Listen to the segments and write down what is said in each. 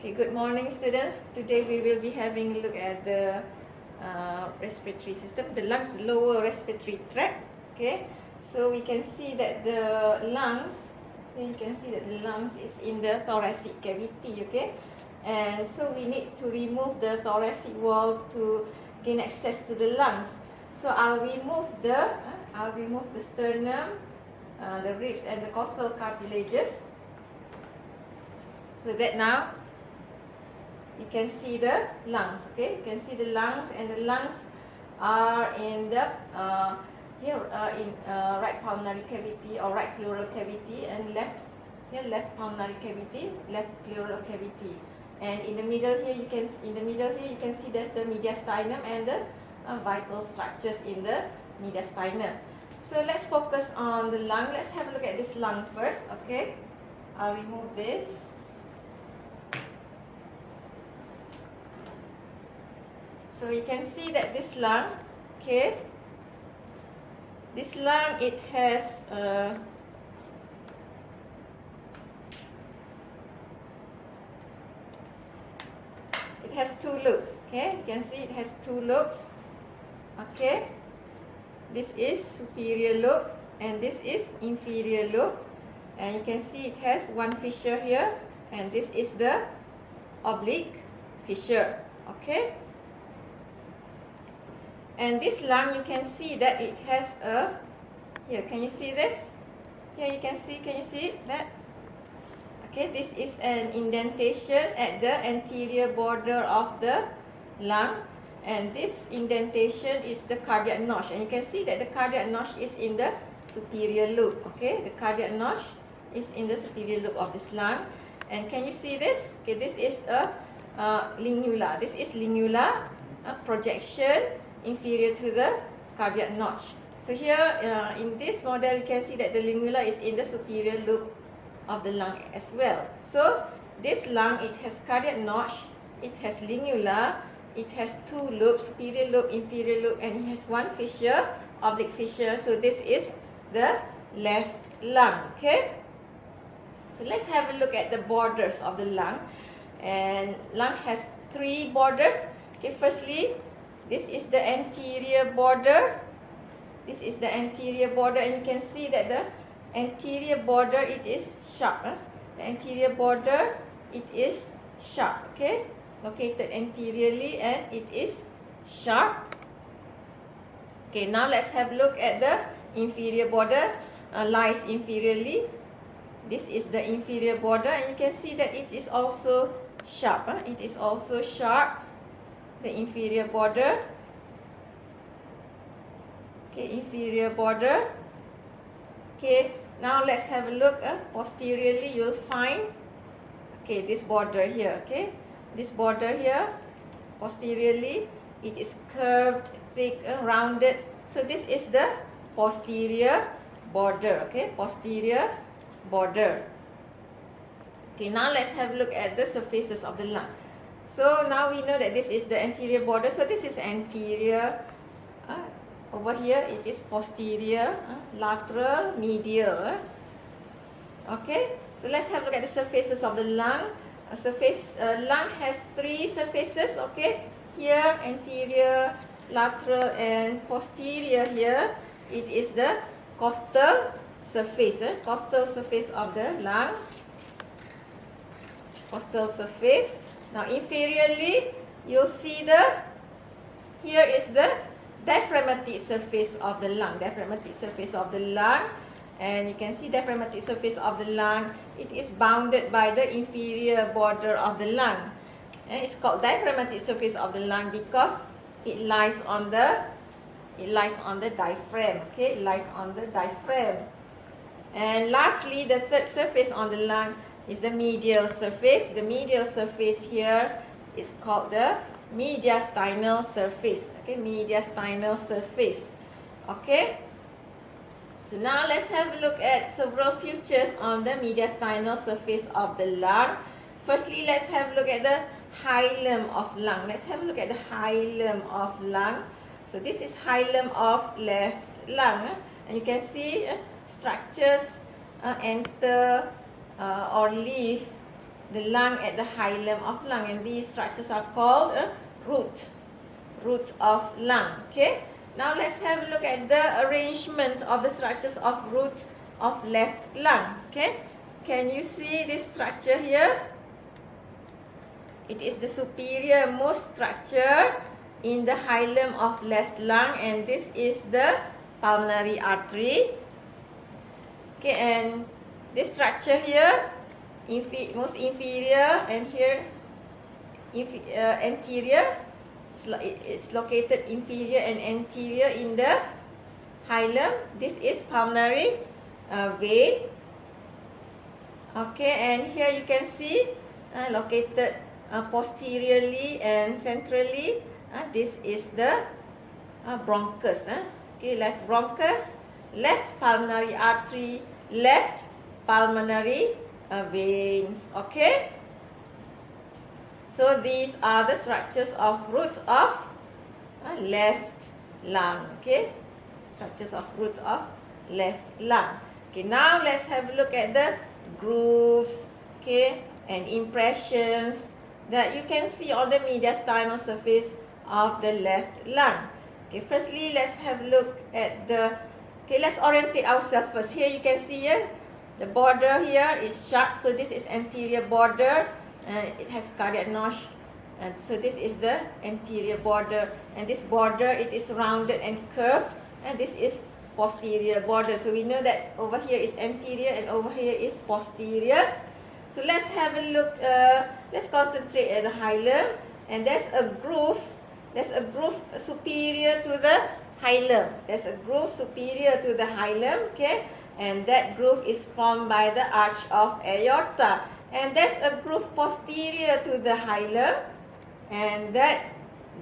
Okay, good morning students. Today we will be having a look at the respiratory system, the lungs lower respiratory tract. Okay, so we can see that the lungs, you can see that the lungs is in the thoracic cavity. Okay, and so we need to remove the thoracic wall to gain access to the lungs. So I'll remove the sternum, the ribs and the costal cartilages. So that now you can see the lungs. Okay, you can see the lungs, and the lungs are in the right pulmonary cavity or right pleural cavity, and left pulmonary cavity, left pleural cavity. And in the middle here you can see there's the mediastinum and the vital structures in the mediastinum. So let's focus on the lung. Let's have a look at this lung first. Okay, I'll remove this. So you can see that this lung, okay, this lung, it has two lobes. Okay, you can see it has two lobes. Okay, this is superior lobe and this is inferior lobe, and you can see it has one fissure here, and this is the oblique fissure. Okay. And this lung, you can see that it has a, here, can you see this? Here you can you see that? Okay, this is an indentation at the anterior border of the lung, and this indentation is the cardiac notch, and you can see that the cardiac notch is in the superior lobe. Okay, the cardiac notch is in the superior lobe of this lung. And can you see this? Okay, this is a lingula. This is lingula projection inferior to the cardiac notch. So here in this model, you can see that the lingula is in the superior lobe of the lung as well. So this lung, it has cardiac notch, it has lingula, it has two lobes, superior lobe, inferior lobe, and it has one fissure, oblique fissure. So this is the left lung. Okay, so let's have a look at the borders of the lung. And lung has three borders. Okay, firstly, this is the anterior border. This is the anterior border, and you can see that the anterior border, it is sharp. The anterior border, it is sharp. Okay, located anteriorly, and it is sharp. Okay, now let's have a look at the inferior border. Lies inferiorly. This is the inferior border, and you can see that it is also sharp. It is also sharp. The inferior border. Okay, inferior border. Okay, now let's have a look. Posteriorly, you'll find, okay, this border here. Okay, this border here, posteriorly, it is curved, thick, rounded. So this is the posterior border. Okay, posterior border. Okay, now let's have a look at the surfaces of the lung. So now we know that this is the anterior border. So this is anterior. Over here it is posterior, lateral, medial. Okay. So let's have a look at the surfaces of the lung. Lung has three surfaces. Okay. Here anterior, lateral, and posterior. Here it is the costal surface. Costal surface of the lung. Costal surface. Now inferiorly, you'll see here is the diaphragmatic surface of the lung. Diaphragmatic surface of the lung. And you can see diaphragmatic surface of the lung. It is bounded by the inferior border of the lung. And it's called diaphragmatic surface of the lung because it lies on the diaphragm. Okay, it lies on the diaphragm. And lastly, the third surface on the lung is the medial surface. The medial surface here is called the mediastinal surface. Okay, mediastinal surface. Okay. So now let's have a look at several features on the mediastinal surface of the lung. Firstly, let's have a look at the hilum of lung. Let's have a look at the hilum of lung. So this is hilum of left lung, and you can see structures enter or leave the lung at the hilum of lung, and these structures are called root of lung. Okay. Now let's have a look at the arrangement of the structures of root of left lung. Okay. Can you see this structure here? It is the superior most structure in the hilum of left lung, and this is the pulmonary artery. Okay, and this structure here, most inferior, and here anterior. It's located inferior and anterior in the hilum. This is pulmonary vein. Okay, and here you can see located posteriorly and centrally. This is the bronchus. Okay, left bronchus, left pulmonary artery, left pulmonary veins. Okay. So these are the structures of root of left lung. Okay, structures of root of left lung. Okay, now let's have a look at the grooves, okay, and impressions that you can see on the mediastinal surface of the left lung. Okay, firstly, let's have a look at the, okay, let's orientate ourselves first. Here you can see here, the border here is sharp, so this is anterior border. It has cardiac notch, and so this is the anterior border, and this border, it is rounded and curved, and this is posterior border. So we know that over here is anterior and over here is posterior. So let's have a look, let's concentrate at the hilum, and there's a groove superior to the hilum. There's a groove superior to the hilum, okay, and that groove is formed by the arch of aorta. And there's a groove posterior to the hilum, and that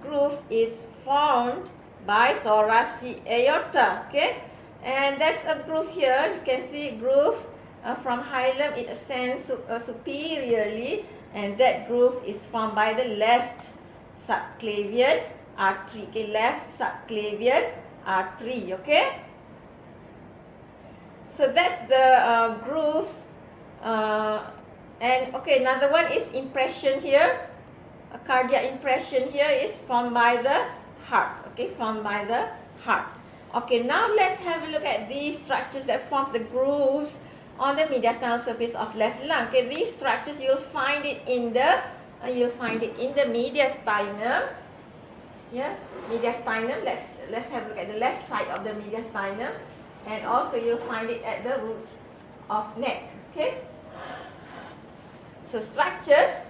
groove is formed by thoracic aorta. Okay, and there's a groove here. You can see groove from hilum. It ascends superiorly, and that groove is formed by the left subclavian artery. Okay, left subclavian artery. Okay, so that's the grooves. And okay, another one is impression here. A cardiac impression here is formed by the heart. Okay, formed by the heart. Okay, now let's have a look at these structures that forms the grooves on the mediastinal surface of left lung. Okay, these structures you'll find it in the mediastinum. Yeah, mediastinum. Let's have a look at the left side of the mediastinum, and also you'll find it at the root of neck. Okay. So structures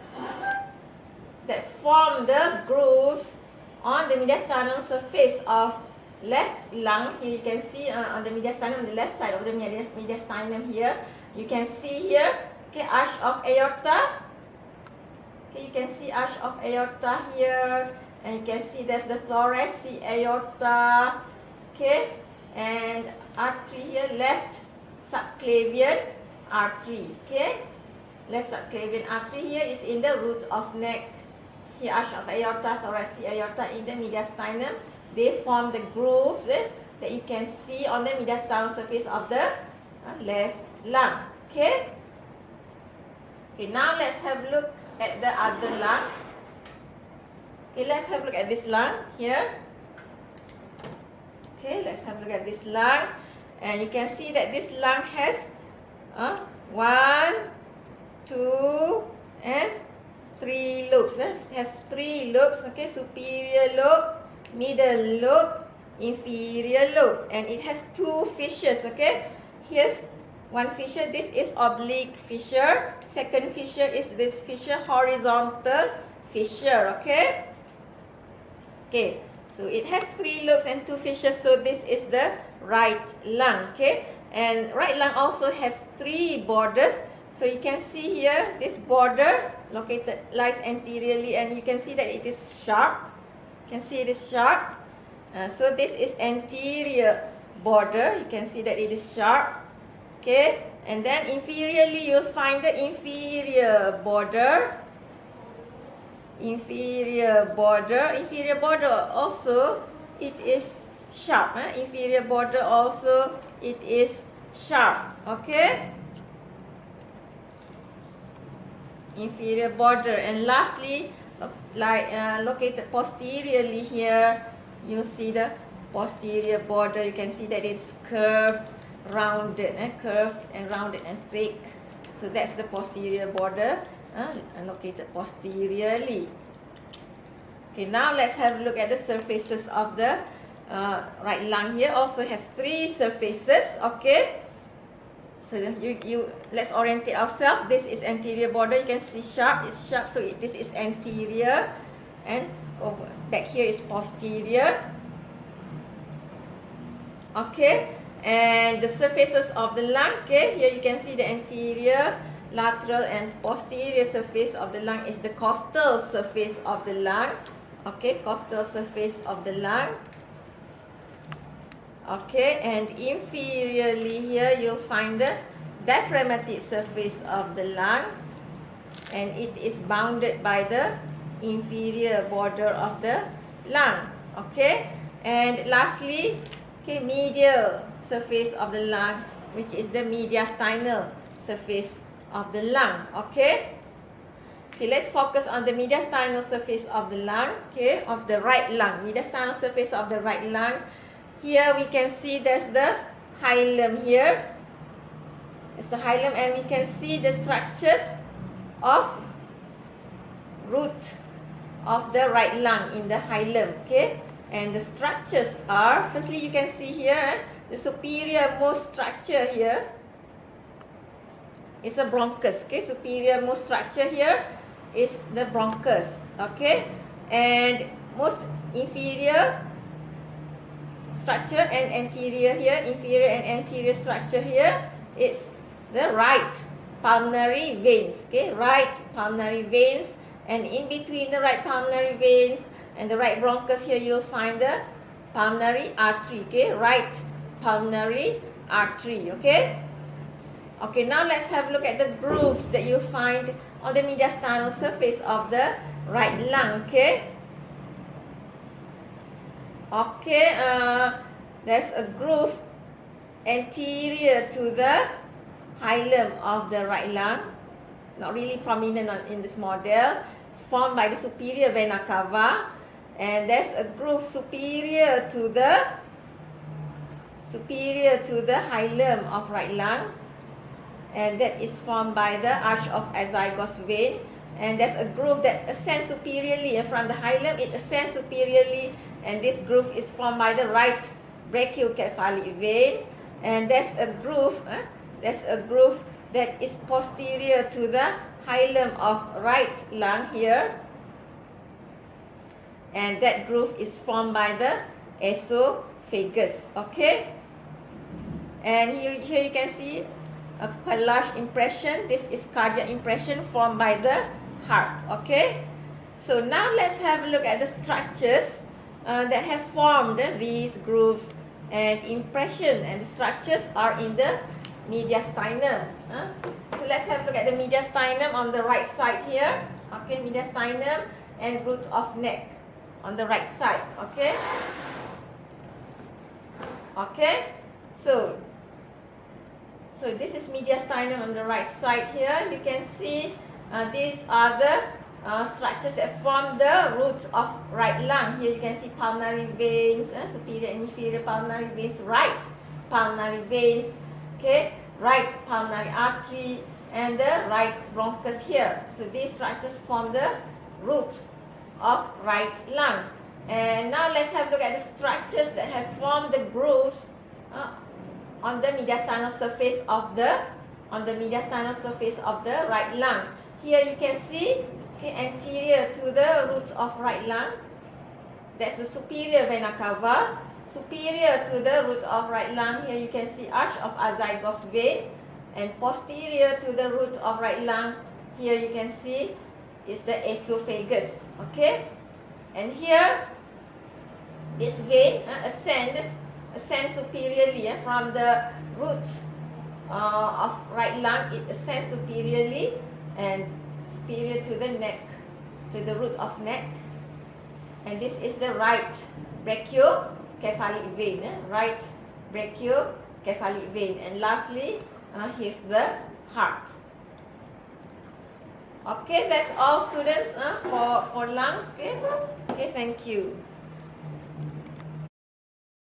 that form the grooves on the mediastinal surface of left lung. Here you can see on the mediastinum, on the left side of the mediastinum here, you can see here, okay, arch of aorta. Okay, you can see arch of aorta here, and you can see there's the thoracic aorta. Okay, and artery here, left subclavian artery. Okay. Left subclavian artery here is in the root of neck. Here arch of aorta, thoracic aorta in the mediastinum. They form the grooves that you can see on the mediastinal surface of the left lung. Okay. Okay, now let's have a look at the other lung. Okay, let's have a look at this lung here. Okay, let's have a look at this lung. And you can see that this lung has 1, 2, and 3 lobes. It has 3 lobes. Okay, superior lobe, middle lobe, inferior lobe, and it has 2 fissures. Okay, here's one fissure. This is oblique fissure. Second fissure is this fissure, horizontal fissure. Okay. Okay, so it has 3 lobes and 2 fissures. So this is the right lung. Okay, and right lung also has 3 borders. So you can see here, this border lies anteriorly, and you can see that it is sharp. You can see it is sharp. So this is anterior border. You can see that it is sharp. Okay, and then inferiorly you'll find the inferior border. Inferior border also it is sharp. Inferior border also it is sharp. Okay. inferior border. And lastly, located posteriorly here, you see the posterior border. You can see that it's curved, rounded, curved and rounded and thick. So that's the posterior border, located posteriorly. Okay, now let's have a look at the surfaces of the right lung. Here also has 3 surfaces. Okay, so let's orientate ourselves. This is anterior border. You can see sharp. It's sharp. So this is anterior, and over back here is posterior. Okay, and the surfaces of the lung. Okay, here you can see the anterior, lateral, and posterior surface of the lung is the costal surface of the lung. Okay, costal surface of the lung. Okay, and inferiorly here you'll find the diaphragmatic surface of the lung, and it is bounded by the inferior border of the lung. Okay, and lastly, okay, medial surface of the lung, which is the mediastinal surface of the lung. Okay. Okay, let's focus on the mediastinal surface of the lung, okay, of the right lung. Mediastinal surface of the right lung. Here we can see there's the hilum here. It's the hilum, and we can see the structures of root of the right lung in the hilum, okay. And the structures are, firstly you can see here, the superior most structure here is a bronchus, okay. Superior most structure here is the bronchus, okay, and most inferior structure and anterior here, inferior and anterior structure here is the right pulmonary veins, okay, right pulmonary veins, and in between the right pulmonary veins and the right bronchus here you'll find the pulmonary artery, okay, right pulmonary artery, okay. Okay, now let's have a look at the grooves that you find on the mediastinal surface of the right lung, okay. Okay, there's a groove anterior to the hilum of the right lung, not really prominent in this model. It's formed by the superior vena cava, and there's a groove superior to the hilum of right lung, and that is formed by the arch of azygos vein. And there's a groove that ascends superiorly, and from the hilum it ascends superiorly, and this groove is formed by the right brachiocephalic vein. And there's a groove that is posterior to the hilum of right lung here, and that groove is formed by the esophagus, okay. And here you can see a quite large impression. This is cardiac impression formed by the heart, okay. So now let's have a look at the structures that have formed these grooves and impression, and the structures are in the mediastinum. So let's have a look at the mediastinum on the right side here, okay, mediastinum and root of neck on the right side, okay. Okay, so this is mediastinum on the right side here. You can see these are the structures that form the root of right lung. Here you can see pulmonary veins, superior and inferior pulmonary veins, right pulmonary veins, okay, right pulmonary artery, and the right bronchus here. So these structures form the root of right lung. And now let's have a look at the structures that have formed the grooves on the mediastinal surface of the right lung. Here you can see, okay, anterior to the root of right lung, that's the superior vena cava. Superior to the root of right lung, here you can see arch of azygos vein, and posterior to the root of right lung, here you can see is the esophagus, okay. And here this vein ascend superiorly from the root of right lung. It ascends superiorly and superior to the neck, to the root of neck. And this is the right brachiocephalic vein, right brachiocephalic vein. And lastly, here's the heart. Okay, that's all students for lunch. Okay, thank you.